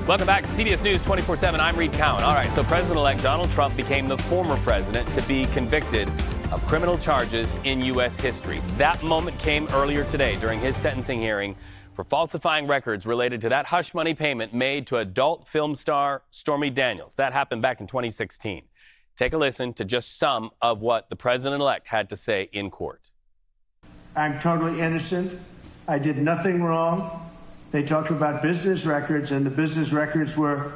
Welcome back to CBS News 24/7. I'm Reed Cowan. All right, so President-elect Donald Trump became the former president to be convicted of criminal charges in U.S. history. That moment came earlier today during his sentencing hearing for falsifying records related to that hush money payment made to adult film star Stormy Daniels. That happened back in 2016. Take a listen to just some of what the president-elect had to say in court. I'm totally innocent. I did nothing wrong. They talked about business records, and the business records were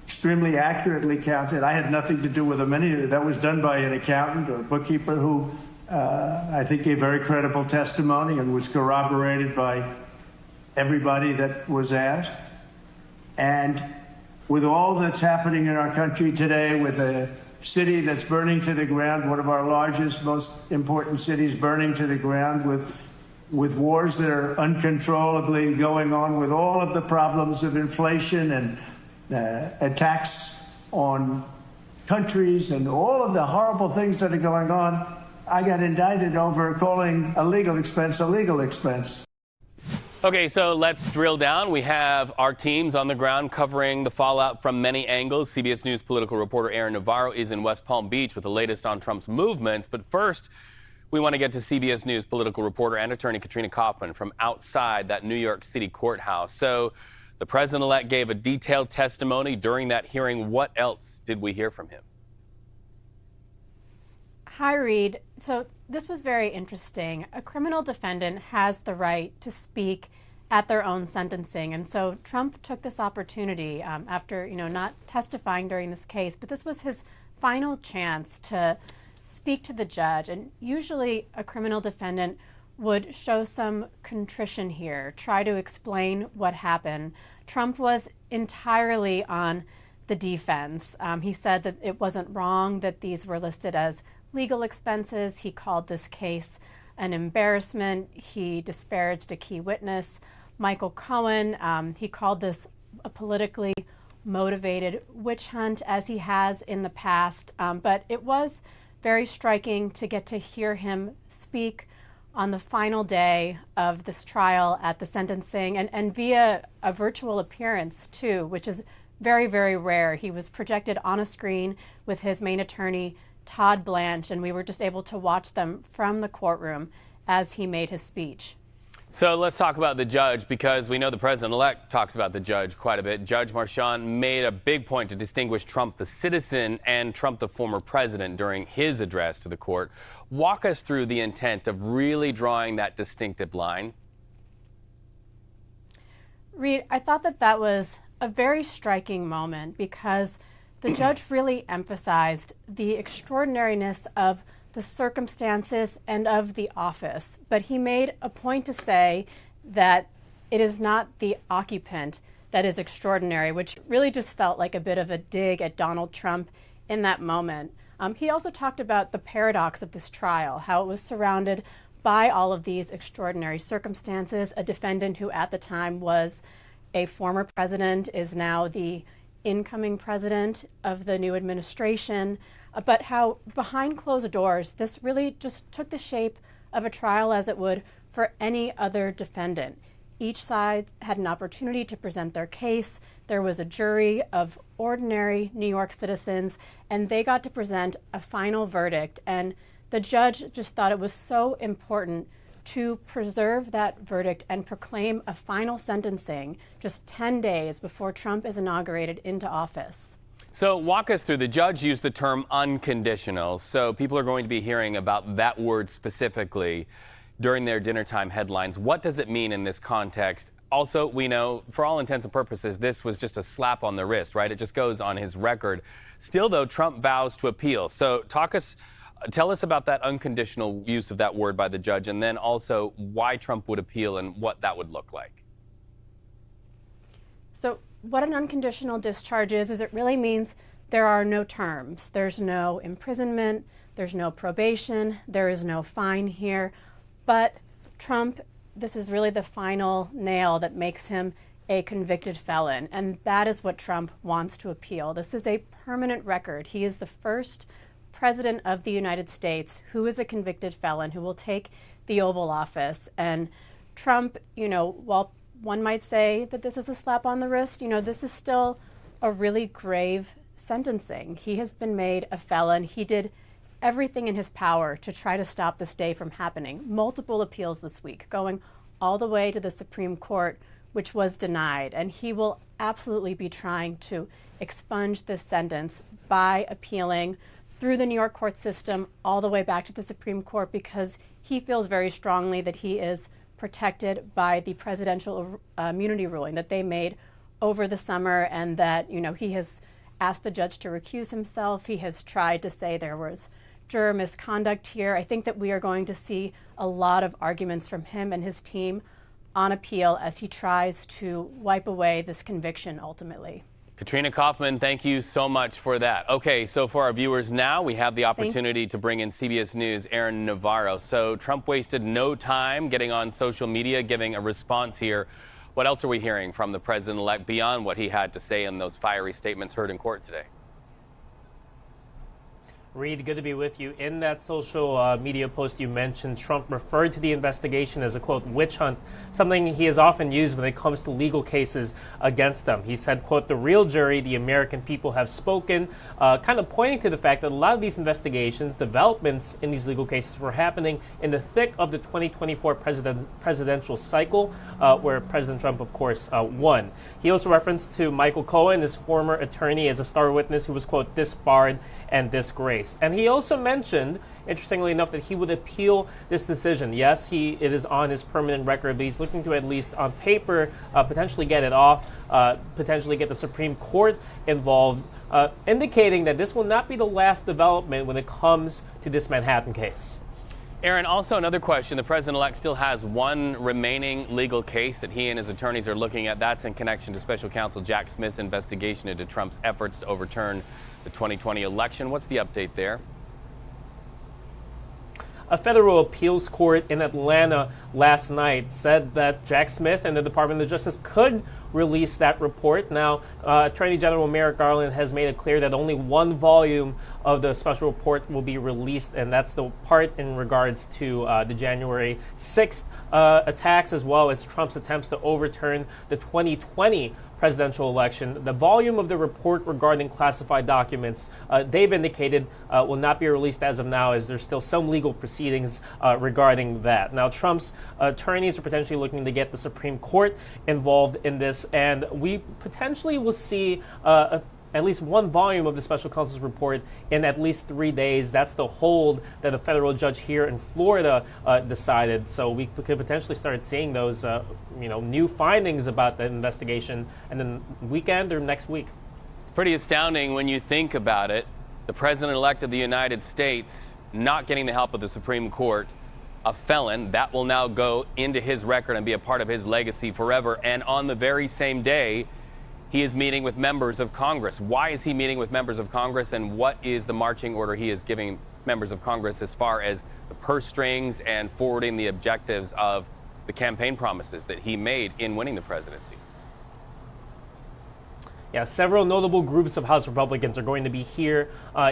extremely accurately counted. I had nothing to do with them. That was done by an accountant or a bookkeeper who I think gave very credible testimony and was corroborated by everybody that was asked. And with all that's happening in our country today, with a city that's burning to the ground, one of our largest, most important cities burning to the ground, with wars that are uncontrollably going on, with all of the problems of inflation and attacks on countries and all of the horrible things that are going on, I got indicted over calling a legal expense a legal expense. Okay, so let's drill down. We have our teams on the ground covering the fallout from many angles. CBS News political reporter Aaron Navarro is in West Palm Beach with the latest on Trump's movements. But first, we want to get to CBS News political reporter and attorney Katrina Kaufman from outside that New York City courthouse. So the president-elect gave a detailed testimony during that hearing. What else did we hear from him? Hi, Reed. So this was very interesting. A criminal defendant has the right to speak at their own sentencing. And so Trump took this opportunity after, not testifying during this case, but this was his final chance to speak to the judge. And usually a criminal defendant would show some contrition here, try to explain what happened. Trump was entirely on the defense. He said that it wasn't wrong that these were listed as legal expenses. He called this case an embarrassment. He disparaged a key witness, Michael Cohen. He called this a politically motivated witch hunt, as he has in the past. But it was very striking to get to hear him speak on the final day of this trial at the sentencing and via a virtual appearance, too, which is very, very rare. He was projected on a screen with his main attorney, Todd Blanche, and we were just able to watch them from the courtroom as he made his speech. So let's talk about the judge, because we know the president-elect talks about the judge quite a bit. Judge Marchand made a big point to distinguish Trump the citizen and Trump the former president during his address to the court. Walk us through the intent of really drawing that distinctive line. Reed, I thought that was a very striking moment because the judge really emphasized the extraordinariness of the circumstances and of the office. But he made a point to say that it is not the occupant that is extraordinary, which really just felt like a bit of a dig at Donald Trump in that moment. He also talked about the paradox of this trial, how it was surrounded by all of these extraordinary circumstances. A defendant who at the time was a former president is now the incoming president of the new administration. But how behind closed doors, this really just took the shape of a trial as it would for any other defendant. Each side had an opportunity to present their case. There was a jury of ordinary New York citizens, and they got to present a final verdict. And the judge just thought it was so important to preserve that verdict and proclaim a final sentencing just 10 days before Trump is inaugurated into office. So walk us through. The judge used the term unconditional. So people are going to be hearing about that word specifically during their dinner time headlines. What does it mean in this context? Also, we know, for all intents and purposes, this was just a slap on the wrist, right? It just goes on his record. Still, though, Trump vows to appeal. So tell us about that unconditional use of that word by the judge, and then also why Trump would appeal and what that would look like. So what an unconditional discharge is it really means there are no terms. There's no imprisonment, there's no probation, there is no fine here. But Trump, this is really the final nail that makes him a convicted felon. And that is what Trump wants to appeal. This is a permanent record. He is the first president of the United States who is a convicted felon who will take the Oval Office. And Trump, while one might say that this is a slap on the wrist. This is still a really grave sentencing. He has been made a felon. He did everything in his power to try to stop this day from happening. Multiple appeals this week, going all the way to the Supreme Court, which was denied. And he will absolutely be trying to expunge this sentence by appealing through the New York court system all the way back to the Supreme Court, because he feels very strongly that he is protected by the presidential immunity ruling that they made over the summer, and that, he has asked the judge to recuse himself. He has tried to say there was juror misconduct here. I think that we are going to see a lot of arguments from him and his team on appeal as he tries to wipe away this conviction ultimately. Katrina Kaufman, thank you so much for that. Okay, so for our viewers now, we have the opportunity to bring in CBS News' Aaron Navarro. So Trump wasted no time getting on social media, giving a response here. What else are we hearing from the president-elect beyond what he had to say in those fiery statements heard in court today? Reed, good to be with you. In that social media post you mentioned, Trump referred to the investigation as a, quote, witch hunt, something he has often used when it comes to legal cases against them. He said, quote, the real jury, the American people, have spoken, kind of pointing to the fact that a lot of these investigations, developments in these legal cases were happening in the thick of the 2024 presidential cycle, where President Trump, of course, won. He also referenced to Michael Cohen, his former attorney, as a star witness who was, quote, disbarred and disgraced. And he also mentioned, interestingly enough, that he would appeal this decision. Yes, it is on his permanent record, but he's looking to, at least on paper, potentially get it off, potentially get the Supreme Court involved, indicating that this will not be the last development when it comes to this Manhattan case. Aaron, also another question. The president-elect still has one remaining legal case that he and his attorneys are looking at. That's in connection to special counsel Jack Smith's investigation into Trump's efforts to overturn the 2020 election. What's the update there? A federal appeals court in Atlanta last night said that Jack Smith and the Department of Justice could release that report. Now, Attorney General Merrick Garland has made it clear that only one volume of the special report will be released, and that's the part in regards to the January 6th attacks, as well as Trump's attempts to overturn the 2020 presidential election. The volume of the report regarding classified documents, they've indicated, will not be released as of now, as there's still some legal proceedings regarding that. Now, Trump's attorneys are potentially looking to get the Supreme Court involved in this, and we potentially will see at least one volume of the special counsel's report in at least 3 days. That's the hold that a federal judge here in Florida decided. So we could potentially start seeing those, new findings about the investigation in the weekend or next week. It's pretty astounding when you think about it. The president-elect of the United States not getting the help of the Supreme Court, a felon, that will now go into his record and be a part of his legacy forever. And on the very same day, he is meeting with members of Congress. Why is he meeting with members of Congress, and what is the marching order he is giving members of Congress as far as the purse strings and forwarding the objectives of the campaign promises that he made in winning the presidency? Yeah, several notable groups of House Republicans are going to be here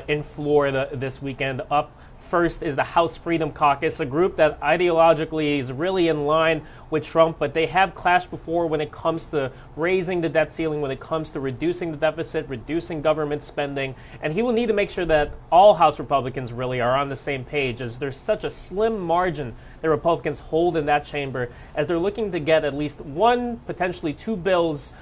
in Florida this weekend. Up first is the House Freedom Caucus, a group that ideologically is really in line with Trump, but they have clashed before when it comes to raising the debt ceiling, when it comes to reducing the deficit, reducing government spending. And he will need to make sure that all House Republicans really are on the same page, as there's such a slim margin that Republicans hold in that chamber, as they're looking to get at least one, potentially two bills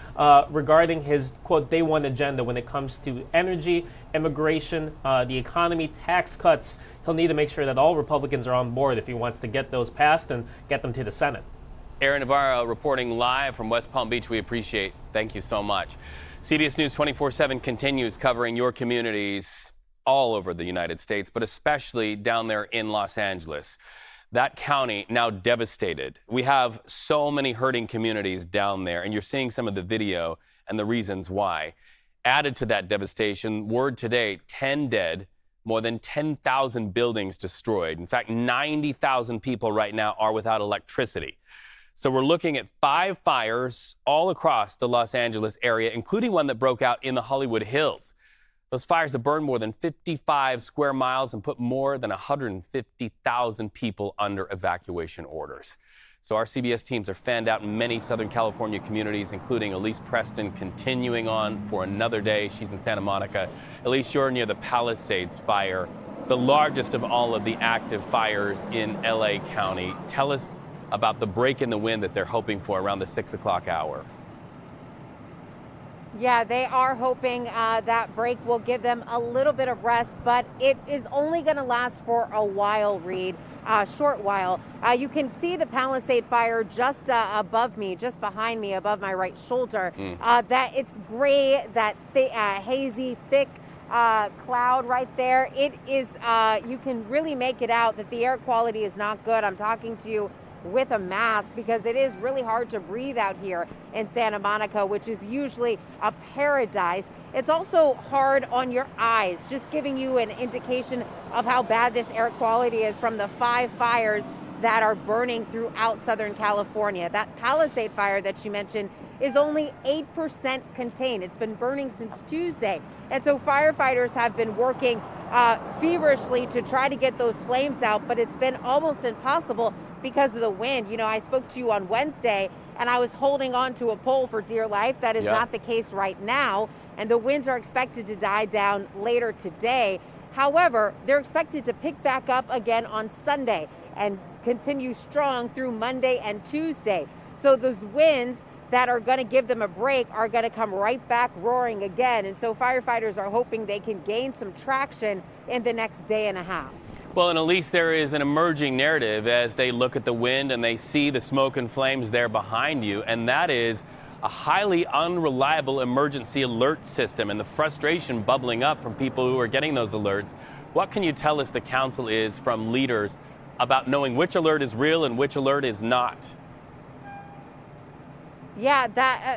regarding his, quote, day one agenda when it comes to energy, immigration, the economy, tax cuts. He'll need to make sure that all Republicans are on board if he wants to get those passed and get them to the Senate. Aaron Navarro reporting live from West Palm Beach. We appreciate. Thank you so much. CBS News 24/7 continues covering your communities all over the United States, but especially down there in Los Angeles. That county now devastated. We have so many hurting communities down there, and you're seeing some of the video and the reasons why. Added to that devastation, word today, 10 dead, more than 10,000 buildings destroyed. In fact, 90,000 people right now are without electricity. So we're looking at 5 fires all across the Los Angeles area, including one that broke out in the Hollywood Hills. Those fires have burned more than 55 square miles and put more than 150,000 people under evacuation orders. So our CBS teams are fanned out in many Southern California communities, including Elise Preston continuing on for another day. She's in Santa Monica. Elise, you're near the Palisades fire, the largest of all of the active fires in LA County. Tell us about the break in the wind that they're hoping for around the 6 o'clock hour. Yeah, they are hoping that break will give them a little bit of rest, but it is only going to last for a while, Reed, short while. You can see the Palisade fire just above me, just behind me, above my right shoulder. That it's gray, that hazy, thick cloud right there. It is, you can really make it out that the air quality is not good. I'm talking to you with a mask because it is really hard to breathe out here in Santa Monica, which is usually a paradise. It's also hard on your eyes, just giving you an indication of how bad this air quality is from the 5 fires that are burning throughout Southern California. That Palisade fire that you mentioned is only 8% contained. It's been burning since Tuesday. And so firefighters have been working feverishly to try to get those flames out, but it's been almost impossible because of the wind. You know, I spoke to you on Wednesday and I was holding on to a pole for dear life. That is not the case right now. And the winds are expected to die down later today. However, they're expected to pick back up again on Sunday and continue strong through Monday and Tuesday. So those winds that are going to give them a break are going to come right back roaring again. And so firefighters are hoping they can gain some traction in the next day and a half. Well, and at least there is an emerging narrative as they look at the wind and they see the smoke and flames there behind you, and that is a highly unreliable emergency alert system and the frustration bubbling up from people who are getting those alerts. What can you tell us the council is from leaders about knowing which alert is real and which alert is not? Yeah,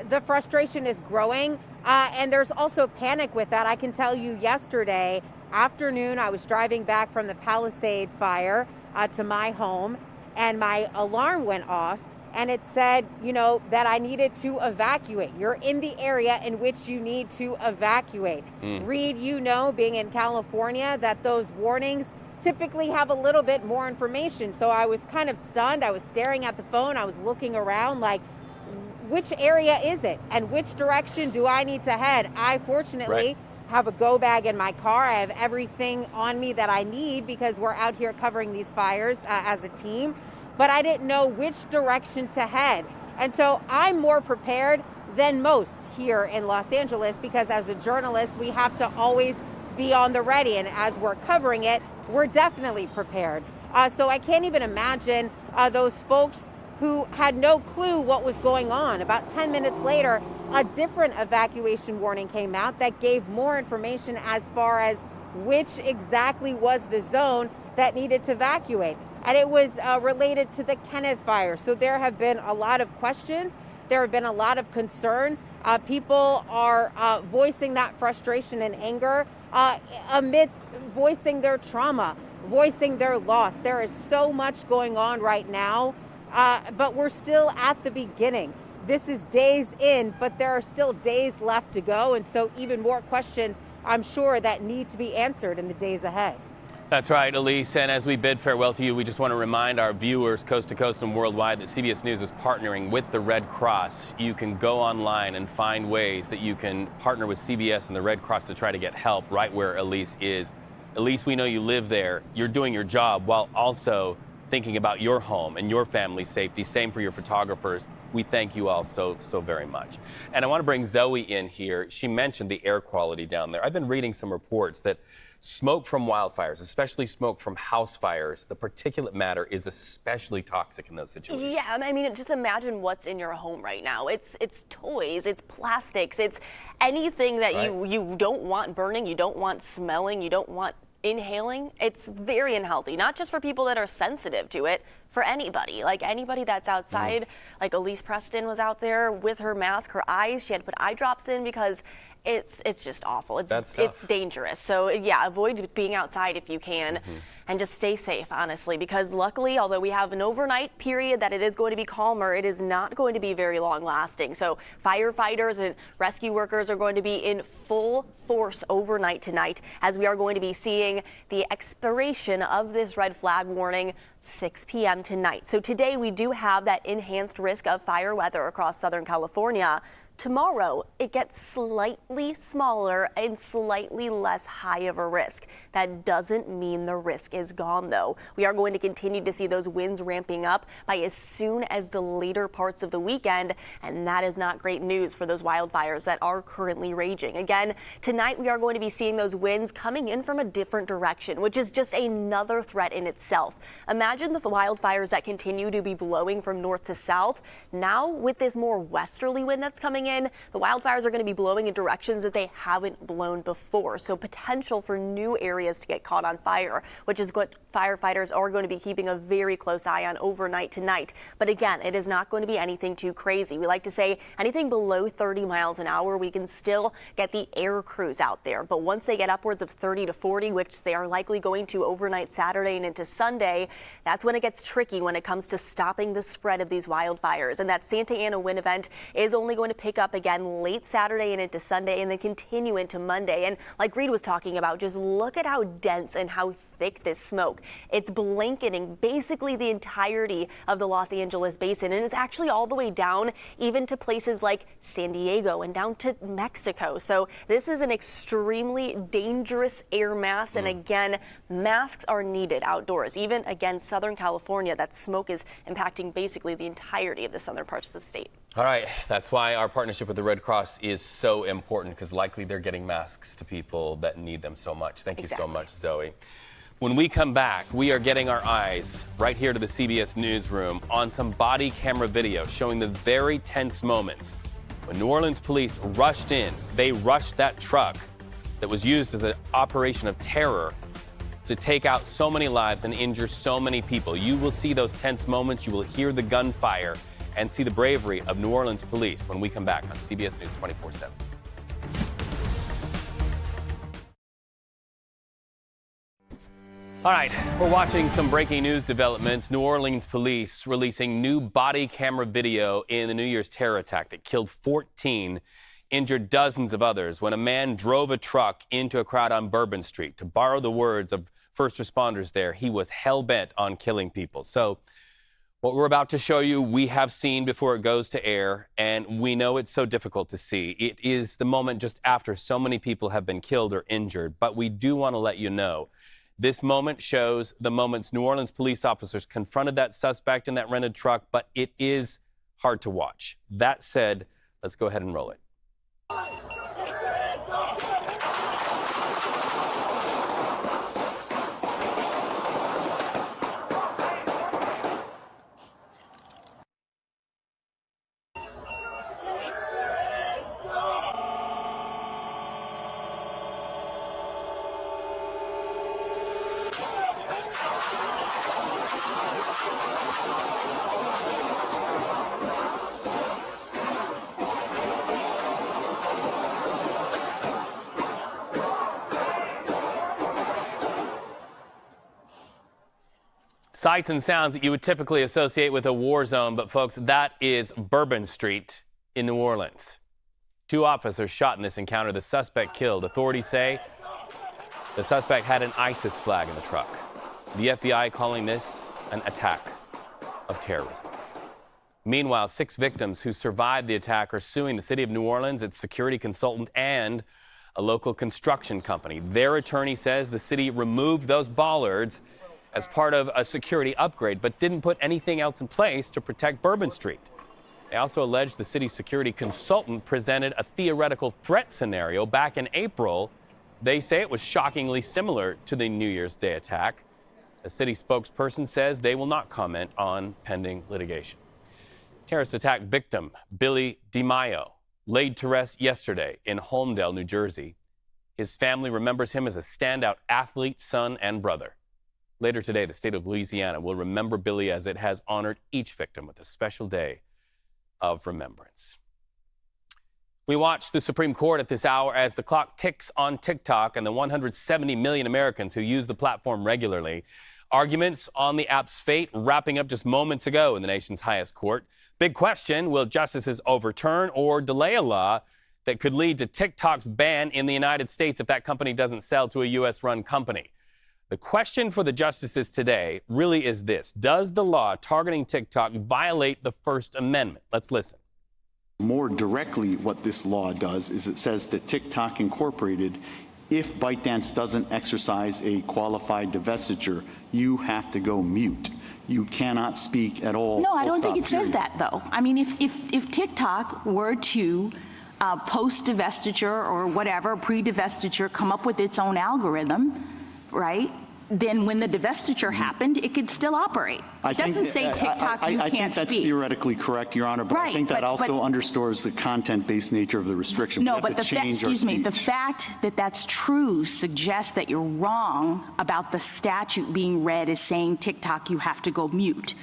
the frustration is growing, and there's also panic with that. I can tell you yesterday afternoon, I was driving back from the Palisade fire to my home, and my alarm went off, and it said, you know, that I needed to evacuate. You're in the area in which you need to evacuate. Reed, you know, being in California, that those warnings typically have a little bit more information. So I was kind of stunned. I was staring at the phone. I was looking around like, which area is it? And which direction do I need to head? I fortunately have a go bag in my car. I have everything on me that I need because we're out here covering these fires as a team. But I didn't know which direction to head. And so I'm more prepared than most here in Los Angeles because as a journalist, we have to always be on the ready. And as we're covering it, we're definitely prepared. So I can't even imagine those folks who had no clue what was going on. About 10 minutes later, a different evacuation warning came out that gave more information as far as which exactly was the zone that needed to evacuate. And it was related to the Kenneth fire. So there have been a lot of questions. There have been a lot of concern. People are voicing that frustration and anger amidst voicing their trauma, voicing their loss. There is so much going on right now. But we're still at the beginning. This is days in, but there are still days left to go. And so even more questions, I'm sure, that need to be answered in the days ahead. That's right, Elise. And as we bid farewell to you, we just want to remind our viewers coast to coast and worldwide that CBS News is partnering with the Red Cross. You can go online and find ways that you can partner with CBS and the Red Cross to try to get help right where Elise is. Elise, we know you live there. You're doing your job while also thinking about your home and your family's safety. Same for your photographers. We thank you all so very much. And I want to bring Zoe in here. She mentioned the air quality down there. I've been reading some reports that smoke from wildfires, especially smoke from house fires, the particulate matter is especially toxic in those situations. Yeah, I mean, just imagine what's in your home right now. It's toys, it's plastics, it's anything that you don't want burning, you don't want smelling, you don't want inhaling. It's very unhealthy, not just for people that are sensitive to it, for anybody. Like anybody that's outside, like Elise Preston was out there with her mask, her eyes, she had to put eye drops in because it's just awful. It's dangerous. So yeah, avoid being outside if you can, and just stay safe, honestly, because luckily, although we have an overnight period that it is going to be calmer, it is not going to be very long lasting. So firefighters and rescue workers are going to be in full force overnight tonight, as we are going to be seeing the expiration of this red flag warning 6 p.m. tonight. So today we do have that enhanced risk of fire weather across Southern California. Tomorrow, it gets slightly smaller and slightly less high of a risk. That doesn't mean the risk is gone, though. We are going to continue to see those winds ramping up by as soon as the later parts of the weekend, and that is not great news for those wildfires that are currently raging. Again, tonight we are going to be seeing those winds coming in from a different direction, which is just another threat in itself. Imagine the wildfires that continue to be blowing from north to south. Now, with this more westerly wind that's coming in, the wildfires are going to be blowing in directions that they haven't blown before. So potential for new areas to get caught on fire, which is what firefighters are going to be keeping a very close eye on overnight tonight. But again, it is not going to be anything too crazy. We like to say anything below 30 miles an hour, we can still get the air crews out there. But once they get upwards of 30 to 40, which they are likely going to overnight Saturday and into Sunday, that's when it gets tricky when it comes to stopping the spread of these wildfires. And that Santa Ana wind event is only going to pick up again late Saturday and into Sunday and then continue into Monday. And like Reed was talking about, just look at how dense and how thick this smoke. It's blanketing basically the entirety of the Los Angeles basin, and it's actually all the way down even to places like San Diego and down to Mexico. So this is an extremely dangerous air mass, and again, masks are needed outdoors. Even again, Southern California, that smoke is impacting basically the entirety of the southern parts of the state. All right, that's why our partnership with the Red Cross is so important, because likely they're getting masks to people that need them so much. Thank you so much, Zoe. When we come back, we are getting our eyes right here to the CBS newsroom on some body camera video showing the very tense moments when New Orleans police rushed in. They rushed that truck that was used as an operation of terror to take out so many lives and injure so many people. You will see those tense moments. You will hear the gunfire and see the bravery of New Orleans police when we come back on CBS News 24/7. All right, we're watching some breaking news developments. New Orleans police releasing new body camera video in the New Year's terror attack that killed 14, injured dozens of others when a man drove a truck into a crowd on Bourbon Street. To borrow the words of first responders there, he was hell-bent on killing people. So what we're about to show you, we have seen before it goes to air, and we know it's so difficult to see. It is the moment just after so many people have been killed or injured, but we do want to let you know this moment shows the moments New Orleans police officers confronted that suspect in that rented truck, but it is hard to watch. That said, let's go ahead and roll it. Sights and sounds that you would typically associate with a war zone, but folks, that is Bourbon Street in New Orleans. 2 officers shot in this encounter. The suspect killed. Authorities say the suspect had an ISIS flag in the truck. The FBI calling this an attack of terrorism. Meanwhile, 6 victims who survived the attack are suing the city of New Orleans, its security consultant, and a local construction company. Their attorney says the city removed those bollards as part of a security upgrade, but didn't put anything else in place to protect Bourbon Street. They also allege the city's security consultant presented a theoretical threat scenario back in April. They say it was shockingly similar to the New Year's Day attack. A city spokesperson says they will not comment on pending litigation. Terrorist attack victim Billy DiMaio laid to rest yesterday in Holmdel, New Jersey. His family remembers him as a standout athlete, son, and brother. Later today, the state of Louisiana will remember Billy as it has honored each victim with a special day of remembrance. We watch the Supreme Court at this hour as the clock ticks on TikTok and the 170 million Americans who use the platform regularly. Arguments on the app's fate wrapping up just moments ago in the nation's highest court. Big question, will justices overturn or delay a law that could lead to TikTok's ban in the United States if that company doesn't sell to a U.S.-run company? The question for the justices today really is this: does the law targeting TikTok violate the First Amendment? Let's listen. More directly, what this law does is it says that TikTok Incorporated, if ByteDance doesn't exercise a qualified divestiture, you have to go mute. You cannot speak at all. No, I don't think it says that, though. I mean, if TikTok were to post-divestiture or whatever, pre-divestiture, come up with its own algorithm, right, then when the divestiture happened, it could still operate. It doesn't say TikTok, you can't speak. I think that's theoretically correct, Your Honor, but I think that also underscores the content-based nature of the restriction. No, but the fact that that's true suggests that you're wrong about the statute being read as saying TikTok, you have to go mute.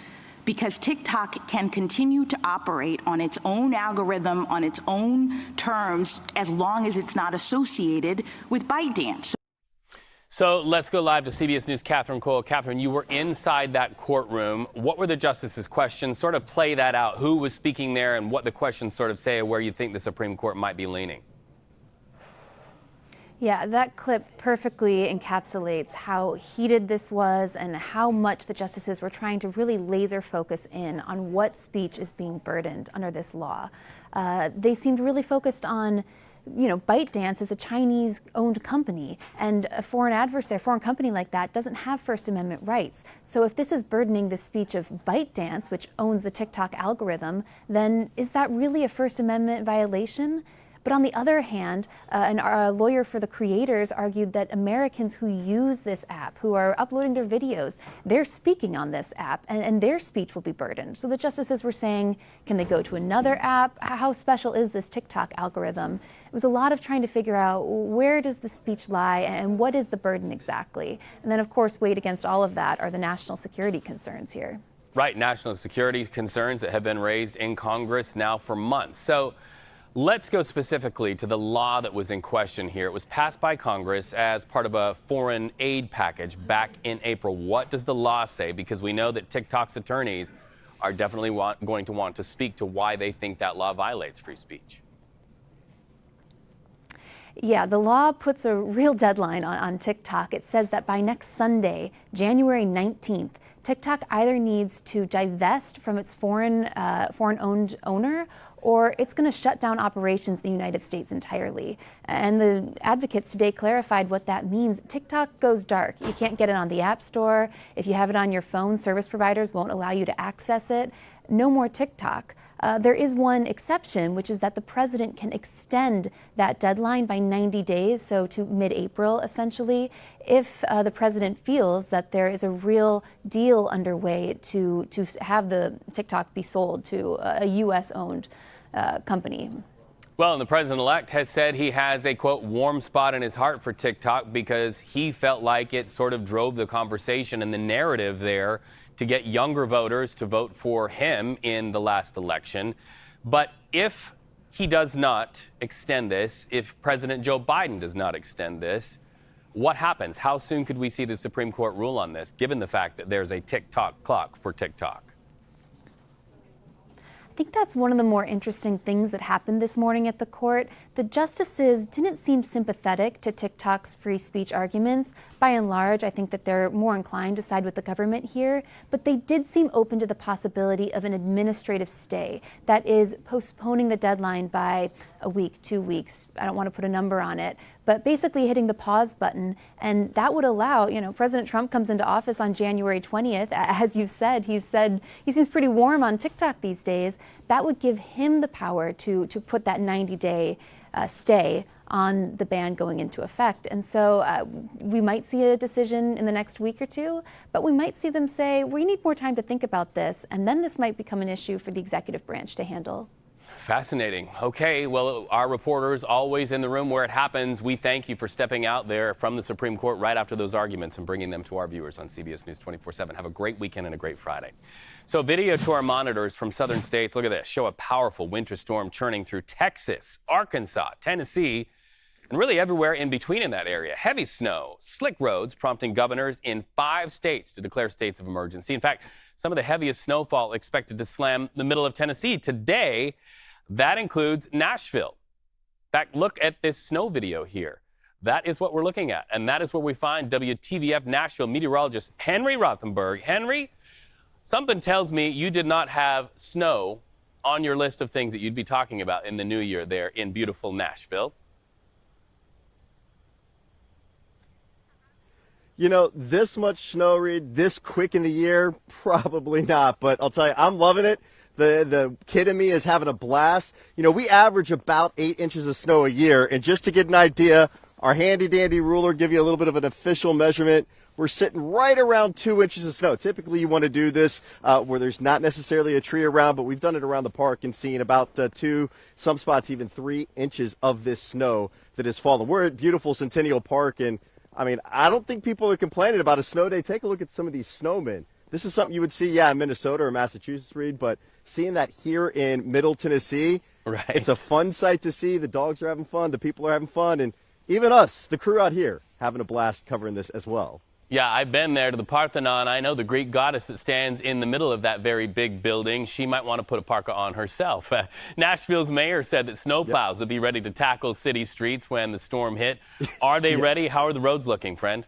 Because TikTok can continue to operate on its own algorithm, on its own terms, as long as it's not associated with ByteDance. So let's go live to CBS News' Catherine Cole. Catherine, you were inside that courtroom. What were the justices' questions? Sort of play that out. Who was speaking there and what the questions sort of say, where you think the Supreme Court might be leaning? Yeah, that clip perfectly encapsulates how heated this was and how much the justices were trying to really laser focus in on what speech is being burdened under this law. They seemed really focused on, you know, ByteDance is a Chinese-owned company, and a foreign adversary, a foreign company like that doesn't have First Amendment rights. So if this is burdening the speech of ByteDance, which owns the TikTok algorithm, then is that really a First Amendment violation? But on the other hand, a lawyer for the creators argued that Americans who use this app, who are uploading their videos, they're speaking on this app, and their speech will be burdened. So the justices were saying, can they go to another app? How special is this TikTok algorithm? It was a lot of trying to figure out where does the speech lie and what is the burden exactly? And then, of course, weighed against all of that are the national security concerns here. Right, national security concerns that have been raised in Congress now for months. So let's go specifically to the law that was in question here. It was passed by Congress as part of a foreign aid package back in April. What does the law say? Because we know that TikTok's attorneys are definitely going to want to speak to why they think that law violates free speech. Yeah, the law puts a real deadline on TikTok. It says that by next Sunday, January 19th, TikTok either needs to divest from its foreign-owned owner, or it's going to shut down operations in the United States entirely. And the advocates today clarified what that means. TikTok goes dark. You can't get it on the App Store. If you have it on your phone, service providers won't allow you to access it. No more TikTok. There is one exception, which is that the president can extend that deadline by 90 days, so to mid-April, essentially, if the president feels that there is a real deal underway to have the TikTok be sold to a U.S.-owned company. Well, and the president-elect has said he has a, quote, warm spot in his heart for TikTok because he felt like it sort of drove the conversation and the narrative there to get younger voters to vote for him in the last election. But if he does not extend this, if President Joe Biden does not extend this, what happens? How soon could we see the Supreme Court rule on this, given the fact that there's a TikTok clock for TikTok? I think that's one of the more interesting things that happened this morning at the court. The justices didn't seem sympathetic to TikTok's free speech arguments. By and large, I think that they're more inclined to side with the government here, but they did seem open to the possibility of an administrative stay. That is postponing the deadline by a week, 2 weeks. I don't want to put a number on it, but basically hitting the pause button. And that would allow, you know, President Trump comes into office on January 20th. As you said he seems pretty warm on TikTok these days. That would give him the power to put that 90-day stay on the ban going into effect. And so we might see a decision in the next week or two, but we might see them say, we need more time to think about this, and then this might become an issue for the executive branch to handle. Fascinating. Okay, well, our reporters always in the room where it happens. We thank you for stepping out there from the Supreme Court right after those arguments and bringing them to our viewers on CBS News 24/7. Have a great weekend and a great Friday. So video to our monitors from southern states. Look at this. Show a powerful winter storm churning through Texas, Arkansas, Tennessee, and really everywhere in between in that area. Heavy snow, slick roads, prompting governors in 5 states to declare states of emergency. In fact, some of the heaviest snowfall expected to slam the middle of Tennessee today. That includes Nashville. In fact, look at this snow video here. That is what we're looking at, and that is where we find WTVF Nashville meteorologist Henry Rothenberg. Henry, something tells me you did not have snow on your list of things that you'd be talking about in the new year there in beautiful Nashville. You know, this much snow, Reed, this quick in the year, probably not. But I'll tell you, I'm loving it. The kid in me is having a blast. You know, we average about 8 inches of snow a year. And just to get an idea, our handy-dandy ruler, give you a little bit of an official measurement, we're sitting right around 2 inches of snow. Typically, you want to do this where there's not necessarily a tree around, but we've done it around the park and seen about 2, some spots even 3 inches of this snow that has fallen. We're at beautiful Centennial Park, and I mean, I don't think people are complaining about a snow day. Take a look at some of these snowmen. This is something you would see, in Minnesota or Massachusetts, Reed, but seeing that here in Middle Tennessee, right. It's a fun sight to see. The dogs are having fun, the people are having fun, and even us, the crew out here, having a blast covering this as well. Yeah, I've been there to the Parthenon. I know the Greek goddess that stands in the middle of that very big building. She might want to put a parka on herself. Nashville's mayor said that snowplows would be ready to tackle city streets when the storm hit. Are they ready? How are the roads looking, friend?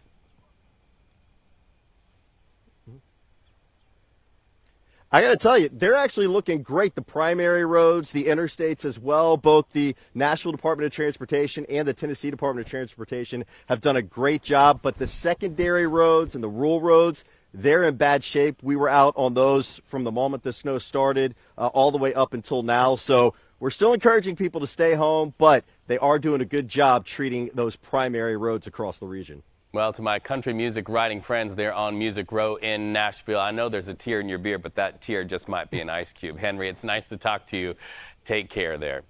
I got to tell you, they're actually looking great. The primary roads, the interstates as well, both the Nashville Department of Transportation and the Tennessee Department of Transportation have done a great job. But the secondary roads and the rural roads, they're in bad shape. We were out on those from the moment the snow started all the way up until now. So we're still encouraging people to stay home, but they are doing a good job treating those primary roads across the region. Well, to my country music writing friends there on Music Row in Nashville, I know there's a tear in your beer, but that tear just might be an ice cube. Henry, it's nice to talk to you. Take care there.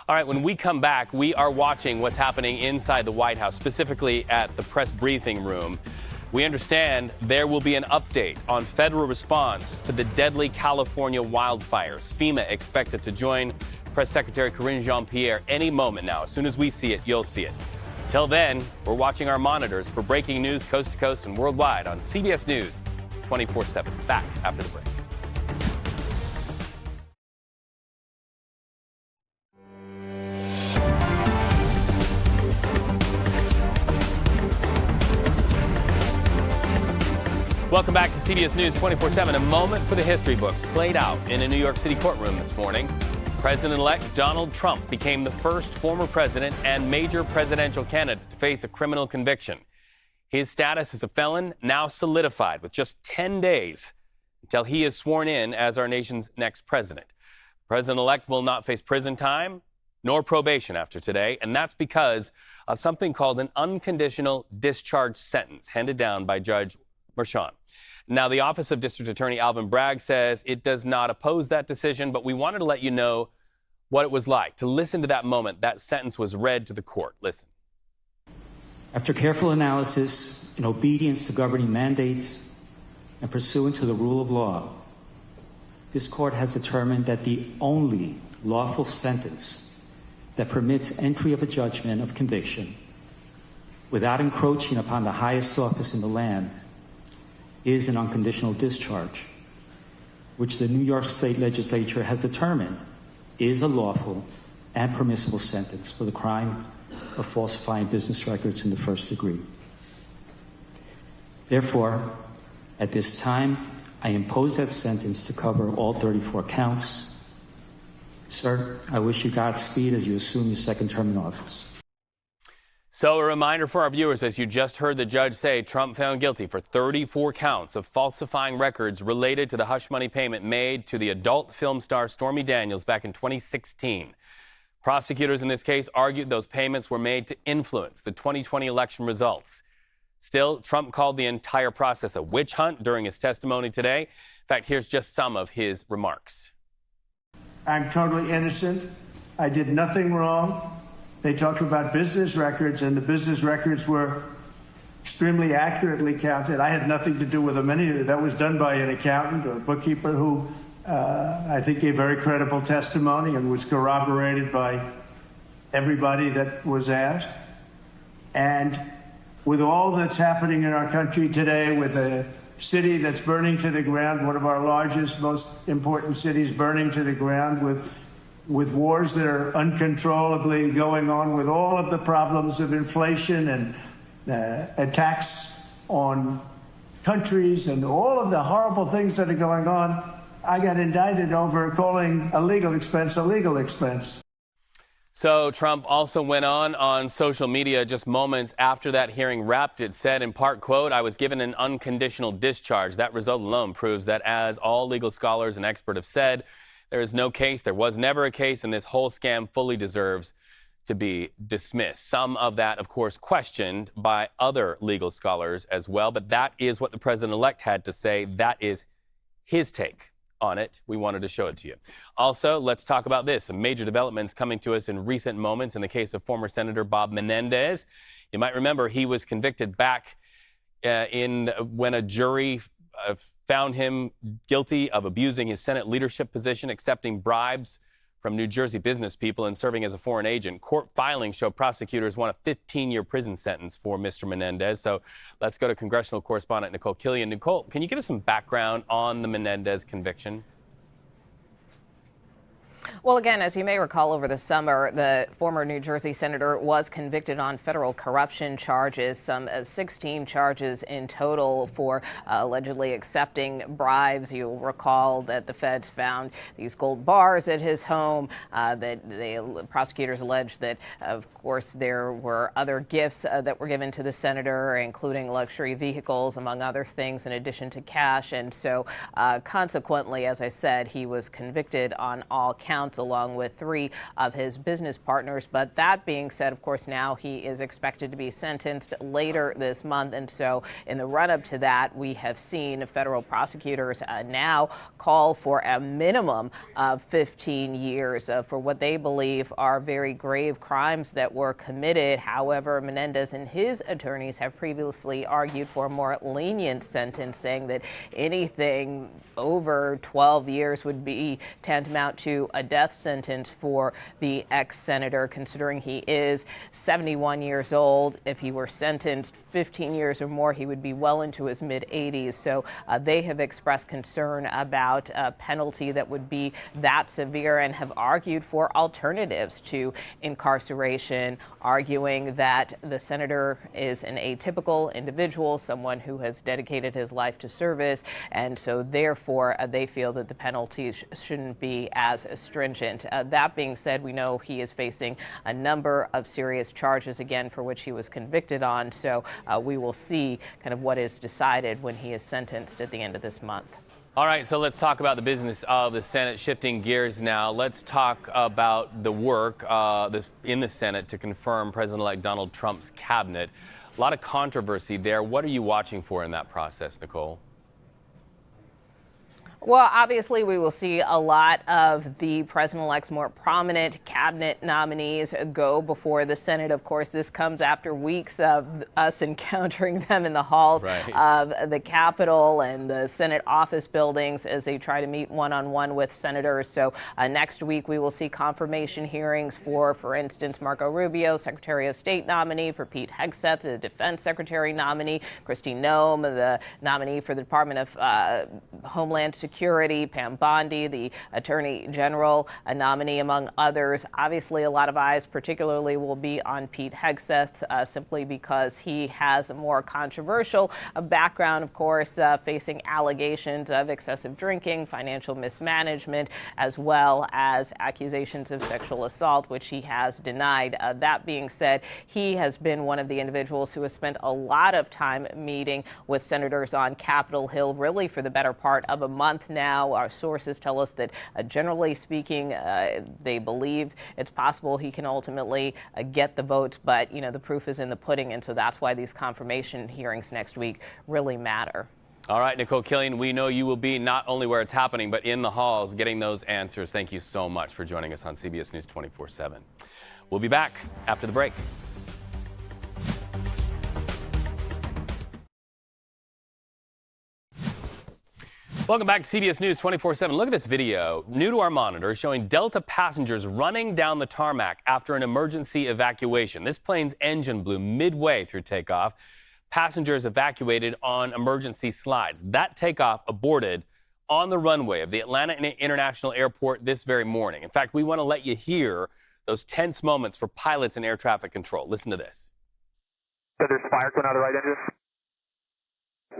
All right, when we come back, we are watching what's happening inside the White House, specifically at the press briefing room. We understand there will be an update on federal response to the deadly California wildfires. FEMA expected to join Press Secretary Karine Jean-Pierre any moment now. As soon as we see it, you'll see it. Till then, we're watching our monitors for breaking news coast to coast and worldwide on CBS News 24/7. Back after the break. Welcome back to CBS News 24/7. A moment for the history books played out in a New York City courtroom this morning. President-elect Donald Trump became the first former president and major presidential candidate to face a criminal conviction. His status as a felon now solidified with just 10 days until he is sworn in as our nation's next president. The president-elect will not face prison time nor probation after today, and that's because of something called an unconditional discharge sentence handed down by Judge Merchan. Now, the Office of District Attorney Alvin Bragg says it does not oppose that decision, but we wanted to let you know what it was like to listen to that moment that sentence was read to the court. Listen. After careful analysis, in obedience to governing mandates, and pursuant to the rule of law, this court has determined that the only lawful sentence that permits entry of a judgment of conviction without encroaching upon the highest office in the land is an unconditional discharge, which the New York State Legislature has determined is a lawful and permissible sentence for the crime of falsifying business records in the first degree. Therefore, at this time, I impose that sentence to cover all 34 counts. Sir, I wish you Godspeed as you assume your second term in office. So a reminder for our viewers, as you just heard the judge say, Trump found guilty for 34 counts of falsifying records related to the hush money payment made to the adult film star Stormy Daniels back in 2016. Prosecutors in this case argued those payments were made to influence the 2020 election results. Still, Trump called the entire process a witch hunt during his testimony today. In fact, here's just some of his remarks. I'm totally innocent. I did nothing wrong. They talked about business records, and the business records were extremely accurately counted. I had nothing to do with them. That was done by an accountant or a bookkeeper who I think gave very credible testimony and was corroborated by everybody that was asked. And with all that's happening in our country today, with a city that's burning to the ground, one of our largest, most important cities burning to the ground, with with wars that are uncontrollably going on, with all of the problems of inflation and attacks on countries and all of the horrible things that are going on, I got indicted over calling a legal expense a legal expense. So Trump also went on social media just moments after that hearing wrapped. It said in part, quote, "I was given an unconditional discharge. That result alone proves that, as all legal scholars and experts have said, there is no case, there was never a case, and this whole scam fully deserves to be dismissed." Some of that, of course, questioned by other legal scholars as well. But that is what the president-elect had to say. That is his take on it. We wanted to show it to you. Also, let's talk about this. Some major developments coming to us in recent moments in the case of former Senator Bob Menendez. You might remember he was convicted back when a jury found him guilty of abusing his Senate leadership position, accepting bribes from New Jersey business people, and serving as a foreign agent. Court filings show prosecutors want a 15-year prison sentence for Mr. Menendez. So let's go to congressional correspondent Nicole Killian. Nicole, can you give us some background on the Menendez conviction? Well, again, as you may recall, over the summer, the former New Jersey senator was convicted on federal corruption charges, some 16 charges in total for allegedly accepting bribes. You'll recall that the feds found these gold bars at his home, that the prosecutors alleged that, of course, there were other gifts that were given to the senator, including luxury vehicles, among other things, in addition to cash. And so consequently, as I said, he was convicted on all counts, along with 3 of his business partners. But that being said, of course, now he is expected to be sentenced later this month. And so in the run-up to that, we have seen federal prosecutors now call for a minimum of 15 years for what they believe are very grave crimes that were committed. However, Menendez and his attorneys have previously argued for a more lenient sentence, saying that anything over 12 years would be tantamount to a death sentence for the ex-senator, considering he is 71 years old. If he were sentenced 15 years or more, he would be well into his mid-80s. So they have expressed concern about a penalty that would be that severe, and have argued for alternatives to incarceration, arguing that the senator is an atypical individual, someone who has dedicated his life to service, and so therefore they feel that the penalties shouldn't be as stringent. That being said, we know he is facing a number of serious charges, again, for which he was convicted on. So we will see kind of what is decided when he is sentenced at the end of this month. All right, so let's talk about the business of the Senate. Shifting gears now, let's talk about the work in the Senate to confirm President-elect Donald Trump's cabinet. A lot of controversy there. What are you watching for in that process, Nicole? Well, obviously, we will see a lot of the president-elect's more prominent cabinet nominees go before the Senate. Of course, this comes after weeks of us encountering them in the halls of the Capitol and the Senate office buildings as they try to meet one-on-one with senators. So next week, we will see confirmation hearings for instance, Marco Rubio, Secretary of State nominee, for Pete Hegseth, the Defense Secretary nominee, Kristi Noem, the nominee for the Department of Homeland Security, Pam Bondi, the Attorney General, a nominee, among others. Obviously, a lot of eyes particularly will be on Pete Hegseth, simply because he has a more controversial background, of course, facing allegations of excessive drinking, financial mismanagement, as well as accusations of sexual assault, which he has denied. That being said, he has been one of the individuals who has spent a lot of time meeting with senators on Capitol Hill, really for the better part of a month now. Our sources tell us that generally speaking, they believe it's possible he can ultimately get the votes, but the proof is in the pudding, and so that's why these confirmation hearings next week really matter. All right, Nicole Killian, we know you will be not only where it's happening, but in the halls getting those answers. Thank you so much for joining us on CBS News 24/7. We'll be back after the break. Welcome back to CBS News 24/7. Look at this video, new to our monitor, showing Delta passengers running down the tarmac after an emergency evacuation. This plane's engine blew midway through takeoff. Passengers evacuated on emergency slides. That takeoff aborted on the runway of the Atlanta International Airport this very morning. In fact, we want to let you hear those tense moments for pilots and air traffic control. Listen to this. So there's fire coming out of the right engine?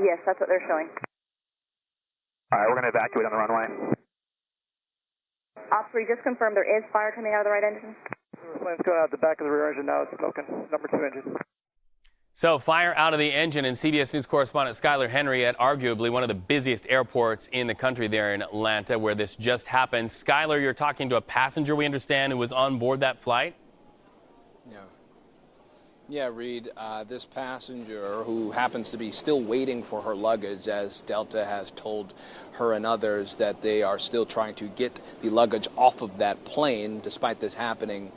Yes, that's what they're showing. All right, we're going to evacuate on the runway. Officer, you just confirmed there is fire coming out of the right engine? Flame's going out the back of the rear engine now. It's smoking. Number 2 engine. So fire out of the engine, and CBS News correspondent Skylar Henry at arguably one of the busiest airports in the country there in Atlanta where this just happened. Skylar, you're talking to a passenger, we understand, who was on board that flight? Yeah, Reed, this passenger who happens to be still waiting for her luggage, as Delta has told her and others that they are still trying to get the luggage off of that plane, despite this happening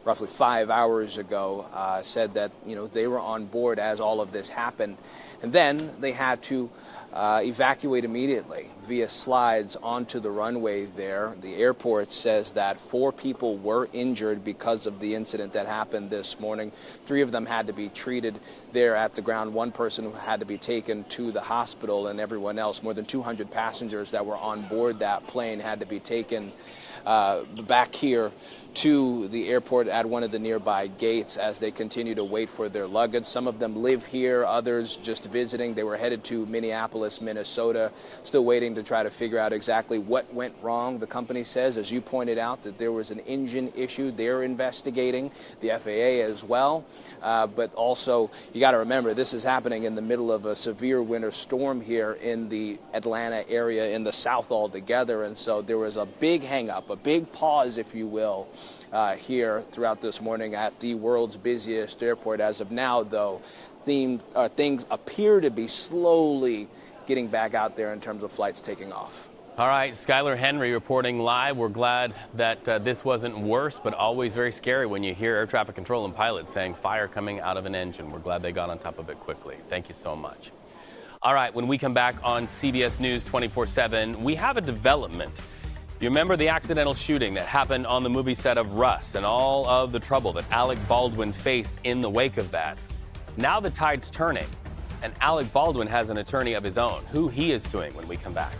roughly 5 hours ago, said that, they were on board as all of this happened. And then they had to evacuate immediately via slides onto the runway there. The airport says that 4 people were injured because of the incident that happened this morning. 3 of them had to be treated there at the ground. 1 person had to be taken to the hospital, and everyone else, more than 200 passengers that were on board that plane, had to be taken back here to the airport at one of the nearby gates as they continue to wait for their luggage. Some of them live here, others just visiting. They were headed to Minneapolis, Minnesota, still waiting to try to figure out exactly what went wrong. The company says, as you pointed out, that there was an engine issue they're investigating, the FAA as well. But also, you got to remember, this is happening in the middle of a severe winter storm here in the Atlanta area in the south altogether. And so there was a big hang-up, a big pause, if you will, here throughout this morning at the world's busiest airport. As of now, though, things appear to be slowly getting back out there in terms of flights taking off. All right, Skylar Henry reporting live. We're glad that this wasn't worse, but always very scary when you hear air traffic control and pilots saying fire coming out of an engine. We're glad they got on top of it quickly. Thank you so much. All right, when we come back on CBS News 24/7, we have a development. You remember the accidental shooting that happened on the movie set of Rust and all of the trouble that Alec Baldwin faced in the wake of that? Now the tide's turning, and Alec Baldwin has an attorney of his own, who he is suing when we come back.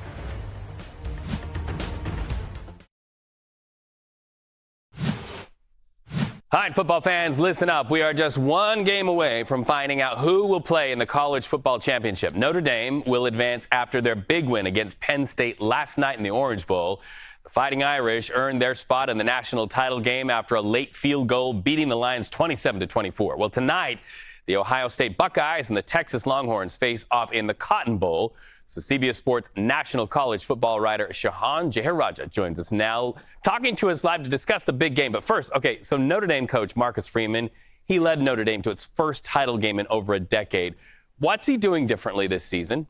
All right, football fans, listen up. We are just one game away from finding out who will play in the college football championship. Notre Dame will advance after their big win against Penn State last night in the Orange Bowl. The Fighting Irish earned their spot in the national title game after a late field goal, beating the Lions 27-24. Well, tonight, the Ohio State Buckeyes and the Texas Longhorns face off in the Cotton Bowl. So CBS Sports national college football writer Shahan Jeharaja joins us now, talking to us live to discuss the big game. But first, okay, so Notre Dame coach Marcus Freeman, he led Notre Dame to its first title game in over a decade. What's he doing differently this season?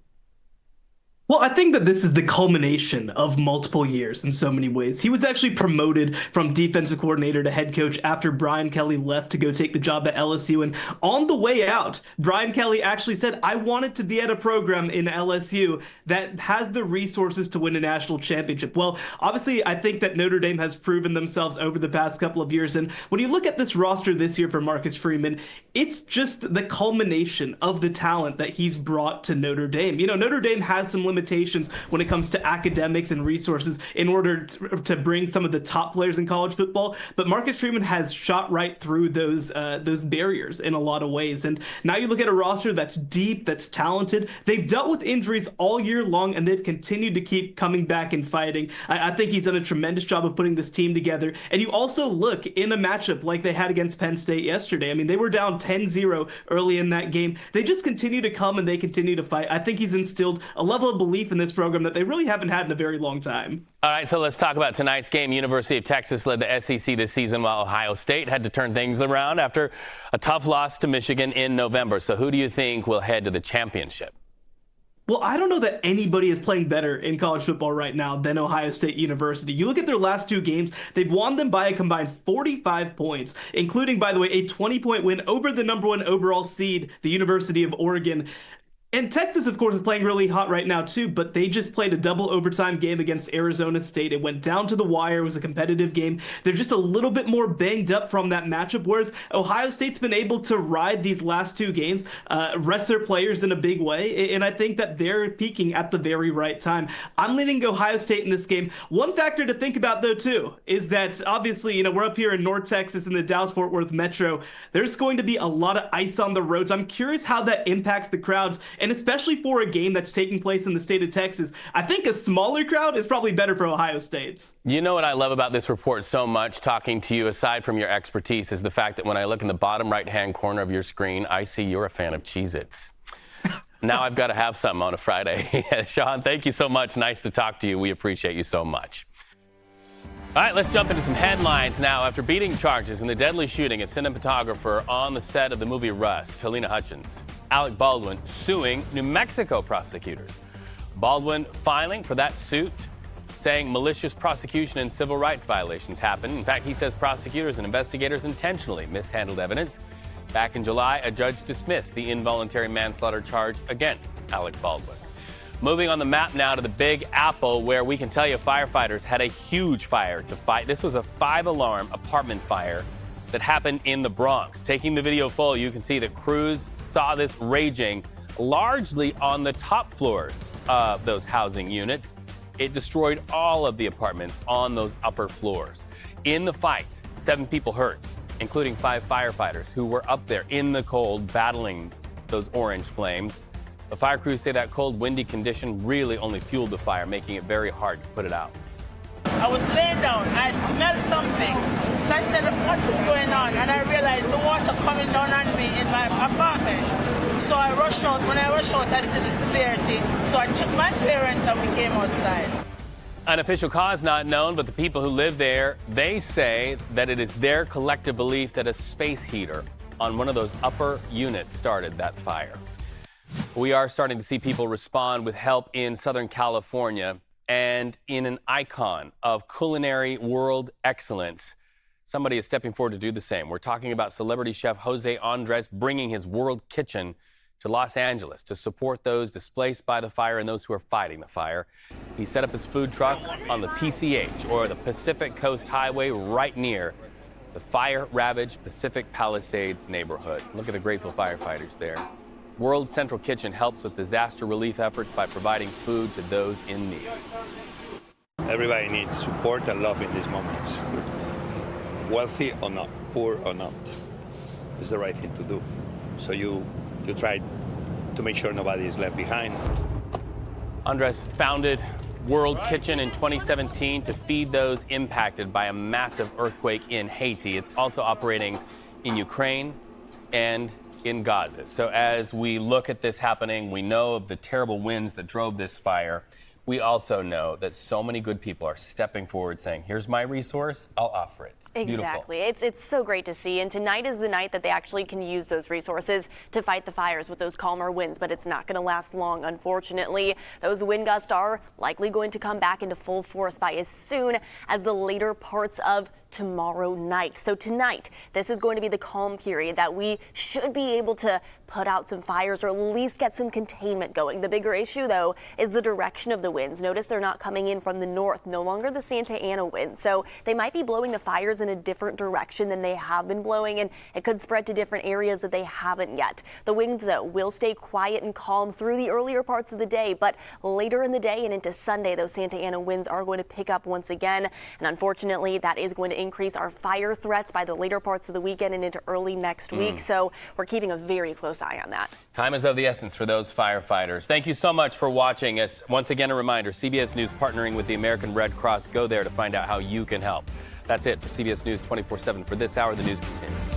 Well, I think that this is the culmination of multiple years in so many ways. He was actually promoted from defensive coordinator to head coach after Brian Kelly left to go take the job at LSU. And on the way out, Brian Kelly actually said, I wanted to be at a program in LSU that has the resources to win a national championship. Well, obviously, I think that Notre Dame has proven themselves over the past couple of years. And when you look at this roster this year for Marcus Freeman, it's just the culmination of the talent that he's brought to Notre Dame. You know, Notre Dame has some limitations when it comes to academics and resources in order to bring some of the top players in college football. But Marcus Freeman has shot right through those barriers in a lot of ways. And now you look at a roster that's deep, that's talented. They've dealt with injuries all year long, and they've continued to keep coming back and fighting. I think he's done a tremendous job of putting this team together. And you also look in a matchup like they had against Penn State yesterday. I mean, they were down 10-0 early in that game. They just continue to come and they continue to fight. I think he's instilled a level of belief in this program that they really haven't had in a very long time. All right, so let's talk about tonight's game. University of Texas led the SEC this season, while Ohio State had to turn things around after a tough loss to Michigan in November. So who do you think will head to the championship? Well, I don't know that anybody is playing better in college football right now than Ohio State University. You look at their last 2 games, they've won them by a combined 45 points, including, by the way, a 20-point win over the #1 overall seed, the University of Oregon. And Texas, of course, is playing really hot right now, too, but they just played a double overtime game against Arizona State. It went down to the wire. It was a competitive game. They're just a little bit more banged up from that matchup, whereas Ohio State's been able to ride these last two games, rest their players in a big way, and I think that they're peaking at the very right time. I'm leaning Ohio State in this game. One factor to think about, though, too, is that obviously, we're up here in North Texas in the Dallas-Fort Worth metro. There's going to be a lot of ice on the roads. I'm curious how that impacts the crowds, and especially for a game that's taking place in the state of Texas. I think a smaller crowd is probably better for Ohio State. You know what I love about this report so much, talking to you, aside from your expertise, is the fact that when I look in the bottom right-hand corner of your screen, I see you're a fan of Cheez-Its. Now I've got to have some on a Friday. Sean, thank you so much. Nice to talk to you. We appreciate you so much. All right, let's jump into some headlines now. After beating charges in the deadly shooting of cinematographer on the set of the movie Rust, Helena Hutchins, Alec Baldwin suing New Mexico prosecutors. Baldwin filing for that suit, saying malicious prosecution and civil rights violations happened. In fact, he says prosecutors and investigators intentionally mishandled evidence. Back in July, a judge dismissed the involuntary manslaughter charge against Alec Baldwin. Moving on the map now to the Big Apple, where we can tell you firefighters had a huge fire to fight. This was a 5-alarm apartment fire that happened in the Bronx. Taking the video full, you can see that crews saw this raging largely on the top floors of those housing units. It destroyed all of the apartments on those upper floors. In the fight, 7 people hurt, including 5 firefighters who were up there in the cold battling those orange flames. The fire crews say that cold, windy condition really only fueled the fire, making it very hard to put it out. I was laying down, I smelled something. So I said, what is going on? And I realized the water coming down on me in my apartment. So I rushed out. When I rushed out, I see the severity. So I took my parents and we came outside. An official cause not known, but the people who live there, they say that it is their collective belief that a space heater on one of those upper units started that fire. We are starting to see people respond with help in Southern California, and in an icon of culinary world excellence, somebody is stepping forward to do the same. We're talking about celebrity chef Jose Andres bringing his world kitchen to Los Angeles to support those displaced by the fire and those who are fighting the fire. He set up his food truck on the PCH, or the Pacific Coast Highway, right near the fire-ravaged Pacific Palisades neighborhood. Look at the grateful firefighters there. World Central Kitchen helps with disaster relief efforts by providing food to those in need. Everybody needs support and love in these moments. Wealthy or not, poor or not, it's the right thing to do. So you try to make sure nobody is left behind. Andres founded World Kitchen in 2017 to feed those impacted by a massive earthquake in Haiti. It's also operating in Ukraine and in Gaza. So as we look at this happening, we know of the terrible winds that drove this fire. We also know that so many good people are stepping forward saying, here's my resource, I'll offer it. Exactly. It's so great to see. And tonight is the night that they actually can use those resources to fight the fires with those calmer winds. But it's not going to last long, unfortunately. Those wind gusts are likely going to come back into full force by as soon as the later parts of tomorrow night. So tonight, this is going to be the calm period that we should be able to put out some fires or at least get some containment going. The bigger issue, though, is the direction of the winds. Notice they're not coming in from the north, no longer the Santa Ana wind. So they might be blowing the fires in a different direction than they have been blowing, and it could spread to different areas that they haven't yet. The winds, though, will stay quiet and calm through the earlier parts of the day, but later in the day and into Sunday, those Santa Ana winds are going to pick up once again. And unfortunately, that is going to increase our fire threats by the later parts of the weekend and into early next week. So we're keeping a very close eye on that. Time is of the essence for those firefighters. Thank you so much for watching us. Once again, a reminder, CBS News partnering with the American Red Cross. Go there to find out how you can help. That's it for CBS News 24/7 for this hour. The news continues.